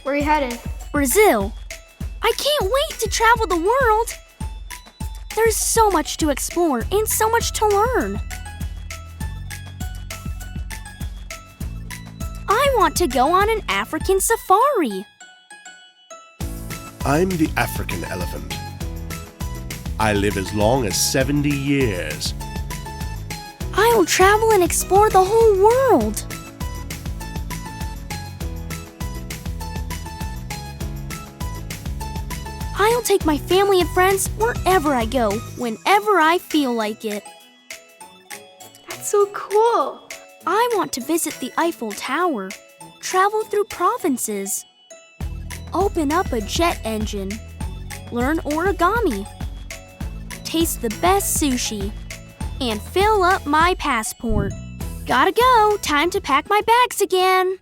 Where are you headed? Brazil. I can't wait to travel the world. There's so much to explore and so much to learn. I want to go on an African safari. I'm the African elephant. I live as long as 70 years. I'll travel and explore the whole world. I'll take my family and friends wherever I go, whenever I feel like it. That's so cool. I want to visit the Eiffel Tower, travel through provinces, open up a jet engine, learn origami, taste the best sushi, and fill up my passport. Gotta go, time to pack my bags again.